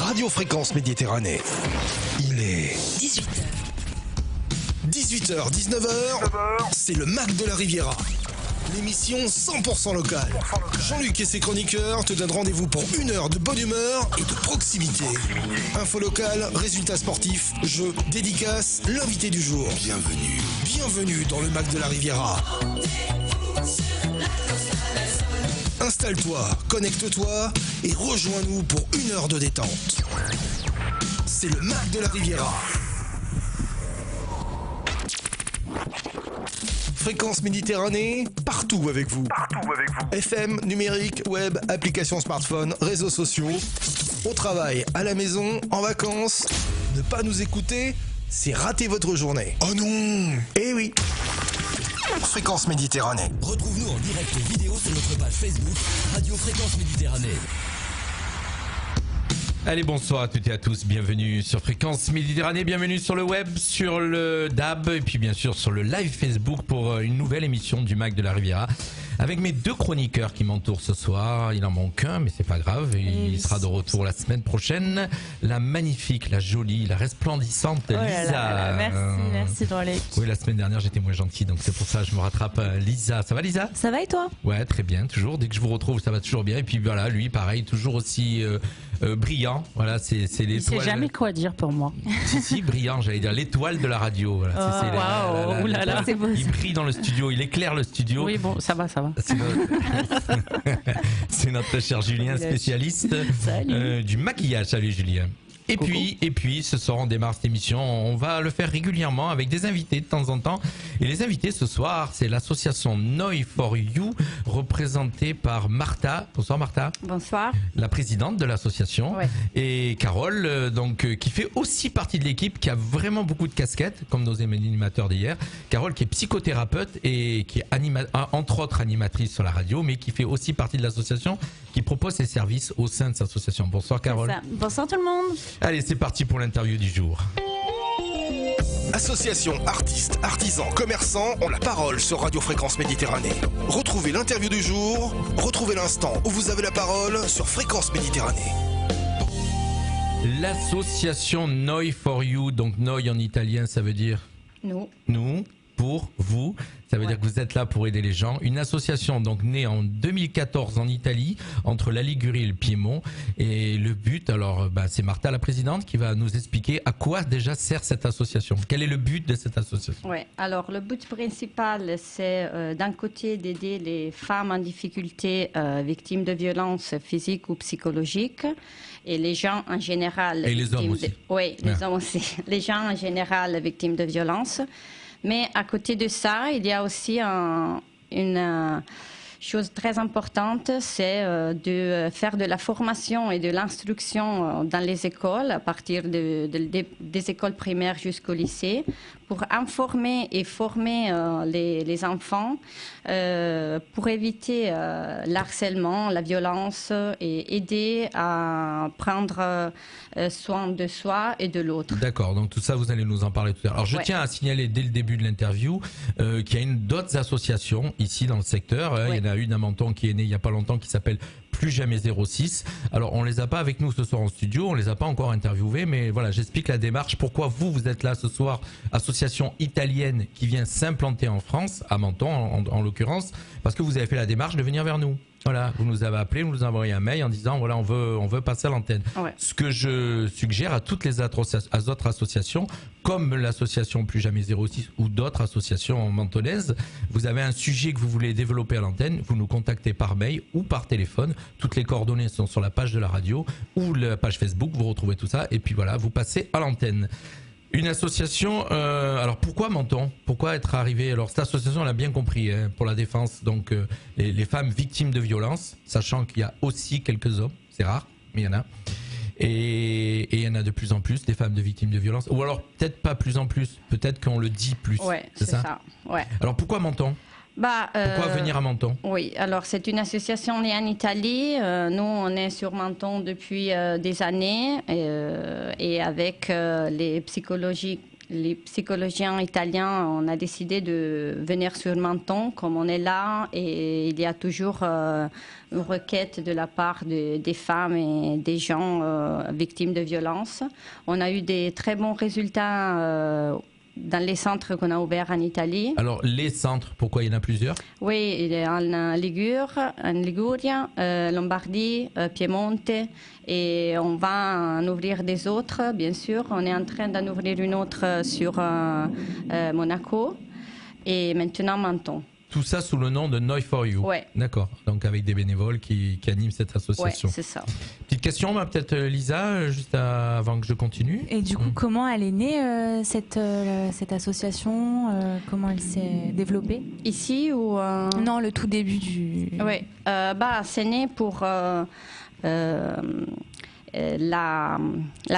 Radio Fréquence Méditerranée. Il est 18h. 18h, 19h, c'est le Mac de la Riviera. L'émission 100% locale. Jean-Luc et ses chroniqueurs te donnent rendez-vous pour une heure de bonne humeur et de proximité. Info locale, résultats sportifs, jeux, dédicaces, l'invité du jour. Bienvenue dans le Mac de la Riviera. Installe-toi, connecte-toi et rejoins-nous pour une heure de détente. C'est le Mac de la Riviera. Fréquence Méditerranée, partout avec vous. FM, numérique, web, applications smartphone, réseaux sociaux. Au travail, à la maison, en vacances. Ne pas nous écouter, c'est rater votre journée. Oh non! Eh oui! Fréquence Méditerranée. Retrouve-nous en direct vidéo sur notre page Facebook Radio Fréquence Méditerranée. Allez, bonsoir à toutes et à tous, bienvenue sur Fréquence Méditerranée, bienvenue sur le web, sur le DAB et puis bien sûr sur le live Facebook pour une nouvelle émission du Mac de la Riviera. Avec mes deux chroniqueurs qui m'entourent ce soir, il en manque un mais c'est pas grave, il sera de retour la semaine prochaine. La magnifique, la jolie, la resplendissante Lisa. Merci Jean-Luc. Oui, la semaine dernière j'étais moins gentil donc c'est pour ça que je me rattrape. Lisa, ça va Lisa? Ça va et toi? Ouais, très bien, toujours, dès que je vous retrouve ça va toujours bien et puis voilà, lui pareil, toujours aussi brillant, voilà, c'est l'étoile. Il sait jamais quoi dire pour moi. Si, brillant, j'allais dire l'étoile de la radio. Voilà. Waouh, oulala, c'est beau. Il brille dans le studio, il éclaire le studio. Oui, bon, ça va. C'est notre cher Julien, spécialiste du maquillage. Salut Julien. Et puis, ce soir, on démarre cette émission. On va le faire régulièrement avec des invités de temps en temps. Et les invités ce soir, c'est l'association Noi for You, représentée par Martha. Bonsoir Martha. Bonsoir. La présidente de l'association. Ouais. Et Carole, qui fait aussi partie de l'équipe, qui a vraiment beaucoup de casquettes, comme nos animateurs d'hier. Carole, qui est psychothérapeute et qui est entre autres animatrice sur la radio, mais qui fait aussi partie de l'association, qui propose ses services au sein de cette association. Bonsoir Carole. Bonsoir tout le monde. Allez, c'est parti pour l'interview du jour. Associations, artistes, artisans, commerçants ont la parole sur Radio Fréquence Méditerranée. Retrouvez l'interview du jour, retrouvez l'instant où vous avez la parole sur Fréquence Méditerranée. L'association Noi for You, donc Noi en italien ça veut dire nous, pour vous, ça veut dire que vous êtes là pour aider les gens. Une association donc née en 2014 en Italie, entre la Ligurie et le Piémont. Et le but, alors c'est Martha la présidente qui va nous expliquer à quoi déjà sert cette association. Quel est le but de cette association? Oui, alors le but principal c'est d'un côté d'aider les femmes en difficulté victimes de violences physiques ou psychologiques. Et les gens en général... Et les hommes aussi. Oui, les hommes aussi. Les gens en général victimes de violences. Mais à côté de ça, il y a aussi une chose très importante, c'est de faire de la formation et de l'instruction dans les écoles, à partir des écoles primaires jusqu'au lycée, pour informer et former les enfants pour éviter l'harcèlement, la violence et aider à prendre soin de soi et de l'autre. D'accord, donc tout ça vous allez nous en parler tout à l'heure. Alors je tiens à signaler dès le début de l'interview qu'il y a d'autres associations ici dans le secteur. Il y en a une à Menton qui est née il n'y a pas longtemps qui s'appelle Plus Jamais 06. Alors on les a pas avec nous ce soir en studio, on les a pas encore interviewés, mais voilà, j'explique la démarche. Pourquoi vous êtes là ce soir, association italienne qui vient s'implanter en France, à Menton en l'occurrence, parce que vous avez fait la démarche de venir vers nous. Voilà, vous nous avez appelé, vous nous avez envoyé un mail en disant voilà, on veut passer à l'antenne. Ouais. Ce que je suggère à toutes les autres associations, comme l'association Plus Jamais 06 ou d'autres associations mentonnaises, vous avez un sujet que vous voulez développer à l'antenne, vous nous contactez par mail ou par téléphone. Toutes les coordonnées sont sur la page de la radio ou la page Facebook, vous retrouvez tout ça et puis voilà, vous passez à l'antenne. Une association, alors pourquoi Menton? Pourquoi être arrivé? Alors cette association, on l'a bien compris, pour la défense, donc les femmes victimes de violences, sachant qu'il y a aussi quelques hommes, c'est rare, mais il y en a. Et il y en a de plus en plus, des femmes de victimes de violences. Ou alors peut-être pas plus en plus, peut-être qu'on le dit plus. Ouais, c'est ça. Ouais. Alors pourquoi Menton? Pourquoi venir à Menton? Oui, alors c'est une association née en Italie. Nous, on est sur Menton depuis des années et avec les les psychologiens italiens, on a décidé de venir sur Menton, comme on est là, et il y a toujours une requête de la part des femmes et des gens victimes de violences. On a eu des très bons résultats dans les centres qu'on a ouverts en Italie. Alors, les centres, pourquoi il y en a plusieurs? Oui, il est en Ligurie, Lombardie, Piemonte, et on va en ouvrir des autres, bien sûr. On est en train d'en ouvrir une autre sur Monaco, et maintenant Menton. Tout ça sous le nom de Noi4U. Ouais. D'accord. Donc avec des bénévoles qui animent cette association. Ouais, c'est ça. Petite question, peut-être Lisa, juste avant que je continue. Et du coup, comment elle est née cette association comment elle s'est développée? Ici ou Non, le tout début du. Oui. C'est né pour la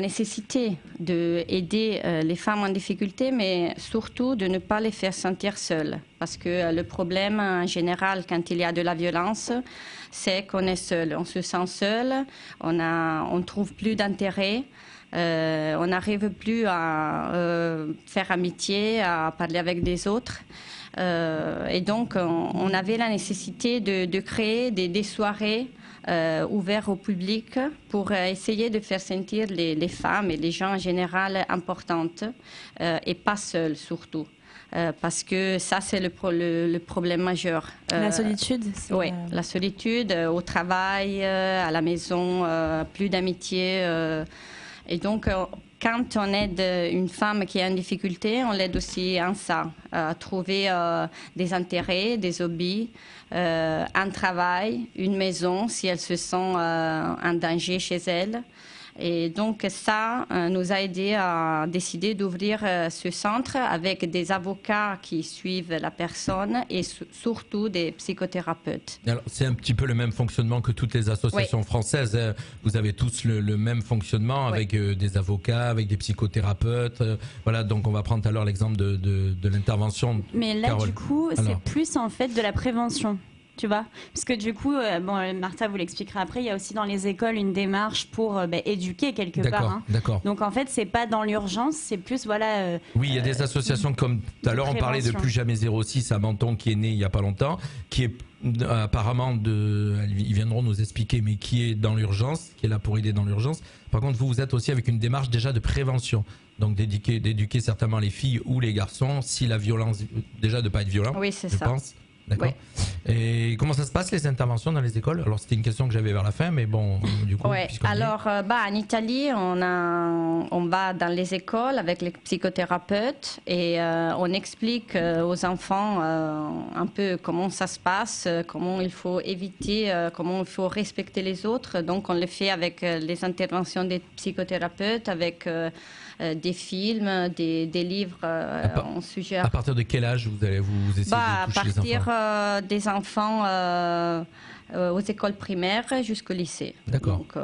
nécessité d'aider les femmes en difficulté, mais surtout de ne pas les faire sentir seules. Parce que le problème, en général, quand il y a de la violence, c'est qu'on est seul. On se sent seul, on trouve plus d'intérêt. On n'arrive plus à faire amitié, à parler avec des autres. Et donc, on avait la nécessité de créer des soirées ouvertes au public pour essayer de faire sentir les femmes et les gens en général importantes et pas seules surtout. Parce que ça, c'est le problème majeur. La solitude? Oui, la solitude au travail, à la maison, plus d'amitié. Et donc, quand on aide une femme qui est en difficulté, on l'aide aussi en ça, à trouver des intérêts, des hobbies, un travail, une maison, si elle se sent en danger chez elle. Et donc ça nous a aidé à décider d'ouvrir ce centre avec des avocats qui suivent la personne et surtout des psychothérapeutes. Alors, c'est un petit peu le même fonctionnement que toutes les associations françaises. Vous avez tous le même fonctionnement avec des avocats, avec des psychothérapeutes. Voilà, donc on va prendre tout à l'heure l'exemple de l'intervention. Mais là, Carole. du coup, Alors. c'est plus en fait de la prévention. Tu vois, parce que du coup, Martha vous l'expliquera après, il y a aussi dans les écoles une démarche pour éduquer quelque part. Hein. D'accord. Donc en fait, c'est pas dans l'urgence, c'est plus Oui, il y a des associations comme tout à l'heure on parlait de Plus Jamais 06 à Menton qui est né il y a pas longtemps, qui est apparemment ils viendront nous expliquer, mais qui est dans l'urgence, qui est là pour aider dans l'urgence. Par contre, vous êtes aussi avec une démarche déjà de prévention. Donc d'éduquer certainement les filles ou les garçons si la violence, déjà de pas être violent. Oui, c'est je ça. pense. D'accord. Oui. Et comment ça se passe les interventions dans les écoles? Alors c'était une question que j'avais vers la fin, mais bon, du coup. Ouais. Alors, en Italie, on va dans les écoles avec les psychothérapeutes et on explique aux enfants un peu comment ça se passe, comment il faut éviter, comment il faut respecter les autres. Donc, on le fait avec les interventions des psychothérapeutes, avec des films, des livres en sujet. À partir de quel âge vous allez vous essayer de toucher les enfants? Des enfants aux écoles primaires jusqu'au lycée. D'accord. Donc,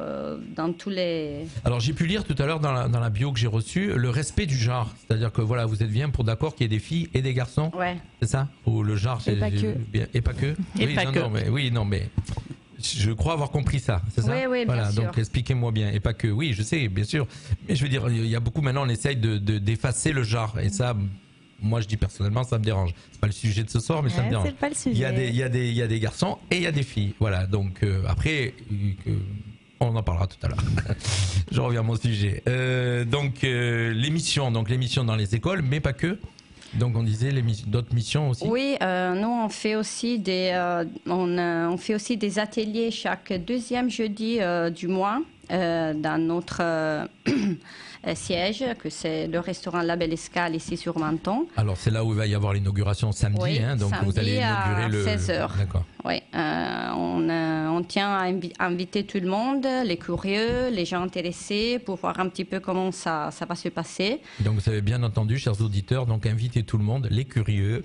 dans tous les... Alors j'ai pu lire tout à l'heure dans la bio que j'ai reçue le respect du genre, c'est-à-dire que voilà, vous êtes bien pour d'accord qu'il y ait des filles et des garçons. Ouais. C'est ça? Ou le genre, c'est pas que. bien et pas que. Et oui, pas non, que. non, mais je crois avoir compris ça, c'est ça? Oui, voilà, bien sûr. donc expliquez-moi bien. Et pas que, oui, je sais, bien sûr. Mais je veux dire, il y a beaucoup maintenant, on essaye d'effacer le genre. Et ça, moi je dis personnellement, ça me dérange. C'est pas le sujet de ce soir, mais ça me dérange. C'est pas le sujet. Il y a des garçons et il y a des filles. Voilà, donc après, on en parlera tout à l'heure. Je reviens à mon sujet. Donc l'émission dans les écoles, mais pas que. Donc on disait d'autres missions aussi. Oui, nous on fait aussi on fait aussi des ateliers chaque deuxième jeudi du mois dans notre siège, que c'est le restaurant La Belle Escale ici sur Menton. Alors c'est là où il va y avoir l'inauguration samedi, Oui, donc samedi vous allez inaugurer à le 16h. D'accord. Oui, on tient à inviter tout le monde, les curieux, les gens intéressés, pour voir un petit peu comment ça va se passer. Donc vous avez bien entendu, chers auditeurs, donc invitez tout le monde, les curieux.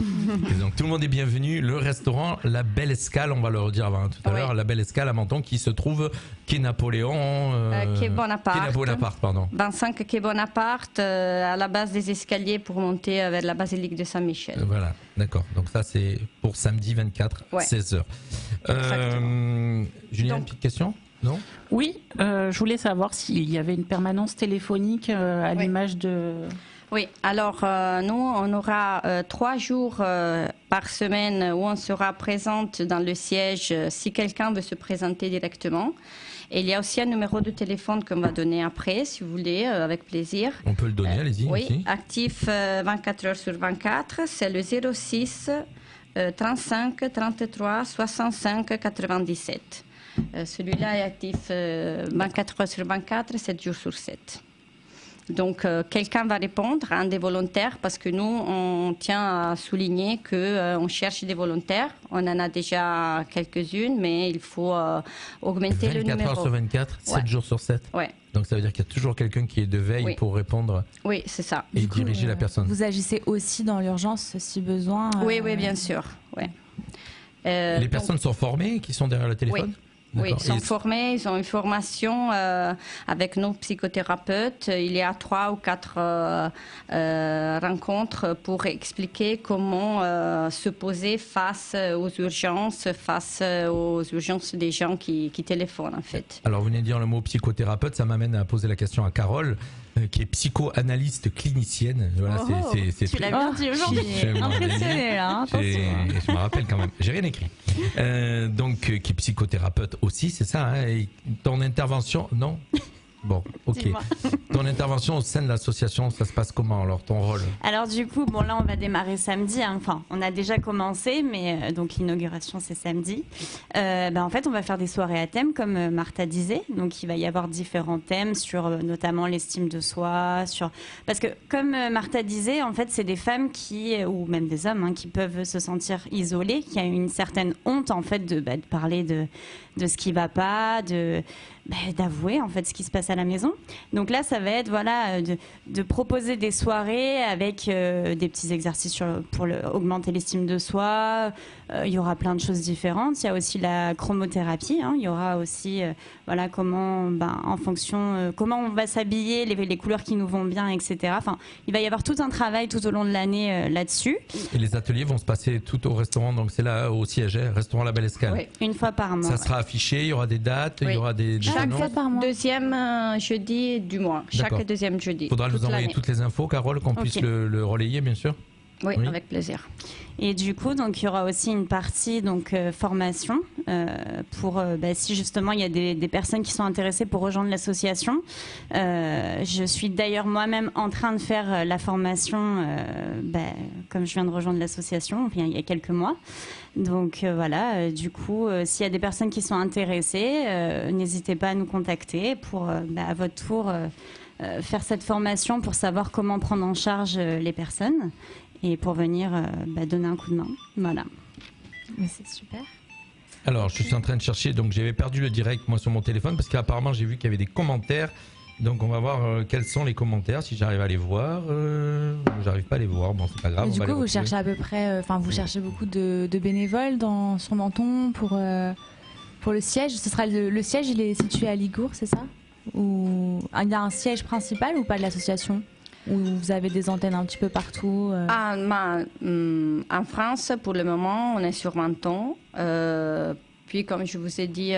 Et donc tout le monde est bienvenu. Le restaurant La Belle Escale, on va le redire avant tout à l'heure, La Belle Escale à Menton, qui se trouve quai Napoléon. Quai Bonaparte. Quai Bonaparte, pardon. 25 quai Bonaparte, à la base des escaliers pour monter vers la basilique de Saint-Michel. Voilà, d'accord. Donc ça c'est pour samedi 24, 16h. Julien, une petite question? Non? Oui, je voulais savoir s'il y avait une permanence téléphonique à l'image de... Oui, alors nous, on aura 3 jours par semaine où on sera présente dans le siège si quelqu'un veut se présenter directement. Et il y a aussi un numéro de téléphone qu'on va donner après, si vous voulez, avec plaisir. On peut le donner, allez-y. Oui, aussi. actif 24 heures sur 24, c'est le 06 35 33 65 97. Celui-là est actif 24 heures sur 24, 7 jours sur 7. Donc, quelqu'un va répondre, un des volontaires, parce que nous, on tient à souligner qu'on cherche des volontaires. On en a déjà quelques-unes, mais il faut augmenter le numéro. 24 heures sur 24, 7 jours sur 7. Ouais. Donc, ça veut dire qu'il y a toujours quelqu'un qui est de veille pour répondre. Oui, c'est ça. Et diriger la personne. Vous agissez aussi dans l'urgence si besoin. Oui, bien sûr. Ouais. Les personnes sont formées qui sont derrière le téléphone? Oui, ils sont formés, ils ont une formation avec nos psychothérapeutes. Il y a 3 ou 4 rencontres pour expliquer comment se poser face aux urgences des gens qui téléphonent en fait. Alors vous venez de dire le mot psychothérapeute, ça m'amène à poser la question à Carole, qui est psychoanalyste clinicienne. Voilà, c'est tu l'as bien dit aujourd'hui. Impressionné là, attention. Je me rappelle quand même, j'ai rien écrit. Donc qui est psychothérapeute aussi, c'est ça, hein, et ton intervention, non? Bon, ok. Dis-moi. Ton intervention au sein de l'association, ça se passe comment alors, ton rôle? Alors du coup, bon là on va démarrer samedi, hein. Enfin on a déjà commencé, mais donc l'inauguration c'est samedi. En fait on va faire des soirées à thème comme Martha disait, donc il va y avoir différents thèmes sur notamment l'estime de soi, parce que comme Martha disait, en fait c'est des femmes ou même des hommes qui peuvent se sentir isolés, qui a une certaine honte en fait de parler de ce qui va pas, d'avouer en fait ce qui se passe à la maison. Donc là ça va être de proposer des soirées avec des petits exercices pour augmenter l'estime de soi. Il y aura plein de choses différentes. Il y a aussi la chromothérapie, il y aura aussi comment en fonction comment on va s'habiller, les couleurs qui nous vont bien, etc. Enfin il va y avoir tout un travail tout au long de l'année là-dessus. Et les ateliers vont se passer tout au restaurant, donc c'est là au siège, restaurant La Belle Escale. Oui. Une fois par mois. Ça sera affiché, il y aura des dates, il y aura des Chaque annonces. deuxième jeudi du mois. D'accord. Chaque deuxième jeudi. Il faudra nous envoyer l'année. toutes les infos, Carole, qu'on puisse le relayer, bien sûr. Oui, avec plaisir. Et du coup, donc il y aura aussi une partie formation pour si justement il y a des personnes qui sont intéressées pour rejoindre l'association. Je suis d'ailleurs moi-même en train de faire la formation, comme je viens de rejoindre l'association il y a quelques mois. Donc du coup, s'il y a des personnes qui sont intéressées, n'hésitez pas à nous contacter pour à votre tour faire cette formation pour savoir comment prendre en charge les personnes. Et pour venir donner un coup de main. Voilà. Mais c'est super. Alors, je suis en train de chercher, donc j'avais perdu le direct moi sur mon téléphone parce qu'apparemment j'ai vu qu'il y avait des commentaires. Donc on va voir quels sont les commentaires, si j'arrive à les voir. J'arrive pas à les voir, bon c'est pas grave. Et du coup, vous cherchez à peu près, vous cherchez beaucoup de bénévoles sur Menton pour le siège. Ce sera le siège, il est situé à Ligourd, c'est ça? Ou il y a un siège principal ou pas de l'association? Ou vous avez des antennes un petit peu partout En France, pour le moment, on est sur Menton. Puis, comme je vous ai dit,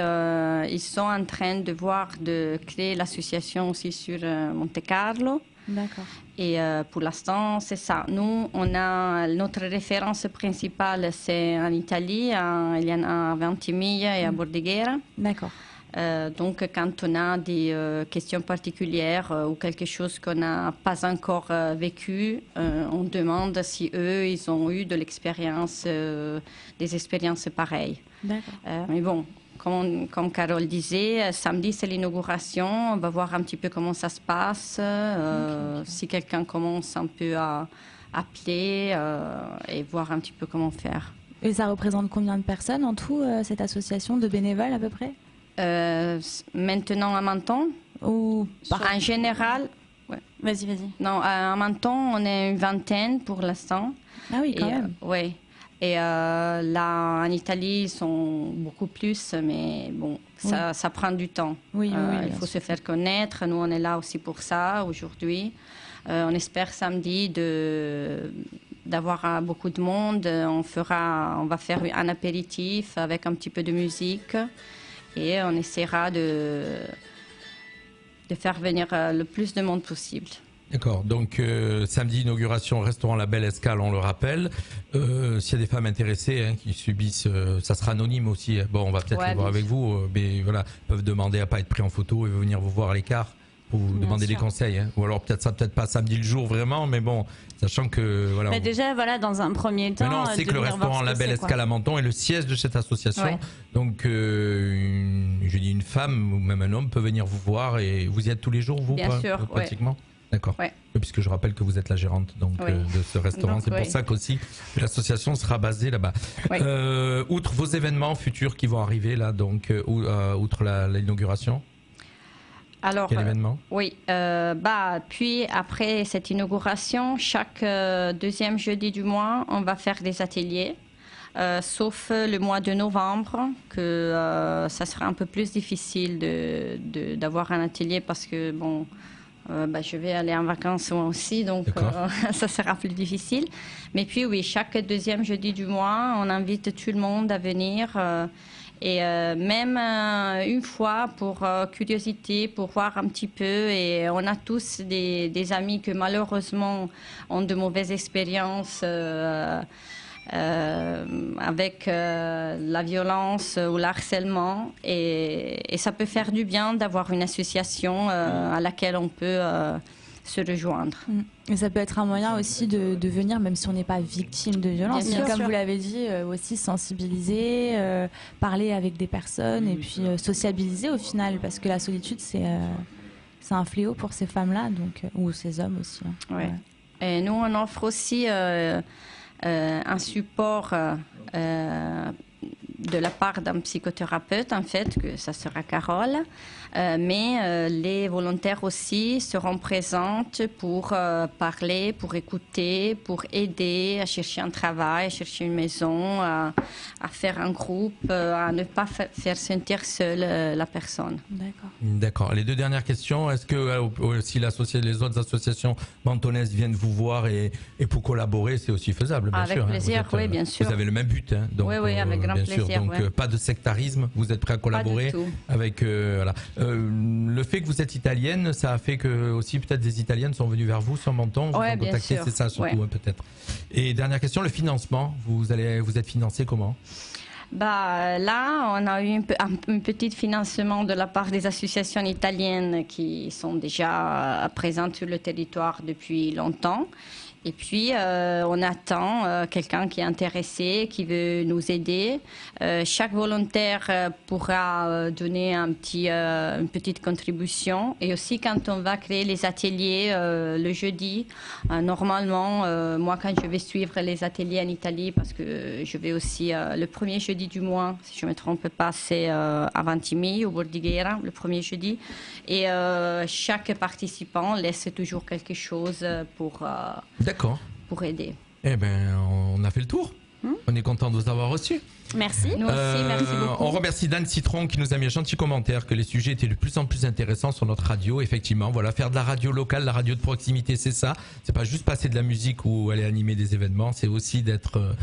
ils sont en train de créer l'association aussi sur Monte-Carlo. D'accord. Et pour l'instant, c'est ça. Nous, on a notre référence principale, c'est en Italie, il y en a à Ventimiglia et à Bordighera. D'accord. Donc, quand on a des questions particulières ou quelque chose qu'on n'a pas encore vécu, on demande si eux, ils ont eu de l'expérience, des expériences pareilles. D'accord. Mais bon, comme Carole disait, samedi, c'est l'inauguration. On va voir un petit peu comment ça se passe. Si quelqu'un commence un peu à appeler et voir un petit peu comment faire. Et ça représente combien de personnes en tout, cette association de bénévoles à peu près? Maintenant à Menton Ou en général, ouais. Vas-y. Non, à Menton, on est une vingtaine pour l'instant. Ah oui, quand même. Oui. Et là, en Italie, ils sont beaucoup plus, mais bon, ça prend du temps. Oui, il faut se faire connaître. Nous, on est là aussi pour ça aujourd'hui. On espère samedi d'avoir beaucoup de monde. On va faire un apéritif avec un petit peu de musique. Et on essaiera de faire venir le plus de monde possible. D'accord, donc samedi inauguration restaurant La Belle Escale, on le rappelle. S'il y a des femmes intéressées qui subissent, ça sera anonyme aussi. Bon, on va peut-être les voir avec vous, mais voilà, peuvent demander à pas être pris en photo et venir vous voir à l'écart pour vous demander des conseils. Ou alors peut-être pas samedi le jour vraiment, mais bon, sachant que voilà. Mais déjà, voilà, dans un premier temps. Maintenant, on sait que le restaurant La Belle Escale à Menton est le siège de cette association. Ouais. Donc, je dis une femme ou même un homme peut venir vous voir et vous y êtes tous les jours, vous, Bien sûr, pratiquement. D'accord. Ouais. Puisque je rappelle que vous êtes la gérante de ce restaurant, c'est pour ça qu'aussi l'association sera basée là-bas. Outre vos événements futurs qui vont arriver là, donc outre l'inauguration. Alors, quel événement? Puis après cette inauguration, chaque deuxième jeudi du mois, on va faire des ateliers. Sauf le mois de novembre, que ça sera un peu plus difficile d'avoir un atelier parce que bon. Je vais aller en vacances moi aussi, donc ça sera plus difficile. Mais puis oui, chaque deuxième jeudi du mois, on invite tout le monde à venir. Et même une fois pour curiosité, pour voir un petit peu. Et on a tous des amis que malheureusement ont de mauvaises expériences avec la violence ou l'harcèlement et ça peut faire du bien d'avoir une association à laquelle on peut se rejoindre. Et ça peut être un moyen aussi de venir, même si on n'est pas victime de violence. Comme vous l'avez dit, aussi sensibiliser, parler avec des personnes et puis sociabiliser au final, parce que la solitude c'est un fléau pour ces femmes-là, donc ou ces hommes aussi. Ouais. Et nous on offre aussi un support de la part d'un psychothérapeute, en fait, que ça sera Carole, mais les volontaires aussi seront présentes pour parler, pour écouter, pour aider à chercher un travail, à chercher une maison, à faire un groupe, à ne pas faire sentir seule la personne. D'accord. Les deux dernières questions, est-ce que si les autres associations mentonnaises viennent vous voir et pour collaborer, c'est aussi faisable, bien sûr. Avec plaisir, oui, bien sûr. Vous avez le même but, donc, oui, avec grand plaisir. Donc pas de sectarisme, vous êtes prêt à collaborer avec voilà. Le fait que vous êtes italienne, ça a fait que aussi peut-être des Italiennes sont venues vers vous sur Menton, vous ont contacté, c'est ça surtout peut-être. Et dernière question, le financement, vous êtes financé comment? Là, on a eu un petit financement de la part des associations italiennes qui sont déjà présentes sur le territoire depuis longtemps. Et puis, on attend quelqu'un qui est intéressé, qui veut nous aider. Chaque volontaire pourra donner une petite contribution. Et aussi, quand on va créer les ateliers le jeudi, normalement, moi, quand je vais suivre les ateliers en Italie, parce que je vais aussi le premier jeudi du mois, si je ne me trompe pas, c'est à Ventimiglia, au Bordighera, le premier jeudi. Et chaque participant laisse toujours quelque chose pour aider. Eh bien, on a fait le tour. On est content de vous avoir reçus. Merci. Nous aussi, merci beaucoup. On remercie Dan Citron qui nous a mis un gentil commentaire que les sujets étaient de plus en plus intéressants sur notre radio. Effectivement, voilà, faire de la radio locale, la radio de proximité, c'est ça. C'est pas juste passer de la musique ou aller animer des événements, c'est aussi d'être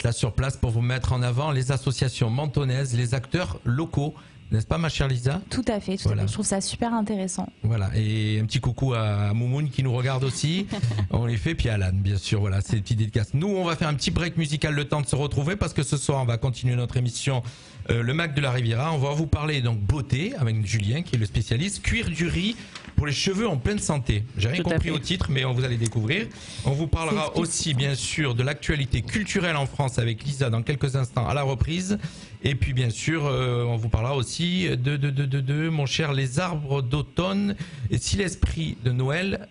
là sur place pour vous mettre en avant les associations mentonnaises, les acteurs locaux. N'est-ce pas, ma chère Lisa? Tout à fait. Je trouve ça super intéressant. Voilà. Et un petit coucou à Moumoun qui nous regarde aussi. On les fait. Puis à Alan, bien sûr. Voilà, c'est une petite dédicace. Nous, on va faire un petit break musical, le temps de se retrouver, parce que ce soir, on va continuer notre émission, le Mac de la Riviera. On va vous parler donc beauté avec Julien, qui est le spécialiste. Cuire du riz pour les cheveux en pleine santé. J'ai rien compris au titre, mais vous allez découvrir. On vous parlera aussi, bien sûr, de l'actualité culturelle en France avec Lisa dans quelques instants à la reprise. Et puis, bien sûr, on vous parlera aussi de mon cher, les arbres d'automne. Et si l'esprit de Noël...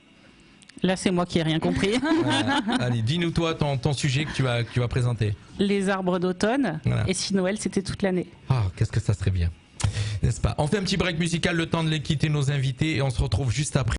Là, c'est moi qui n'ai rien compris. Allez, dis-nous toi ton sujet que tu vas présenter. Les arbres d'automne. Et si Noël, c'était toute l'année. Ah, qu'est-ce que ça serait bien. N'est-ce pas? On fait un petit break musical, le temps de les quitter nos invités, et on se retrouve juste après.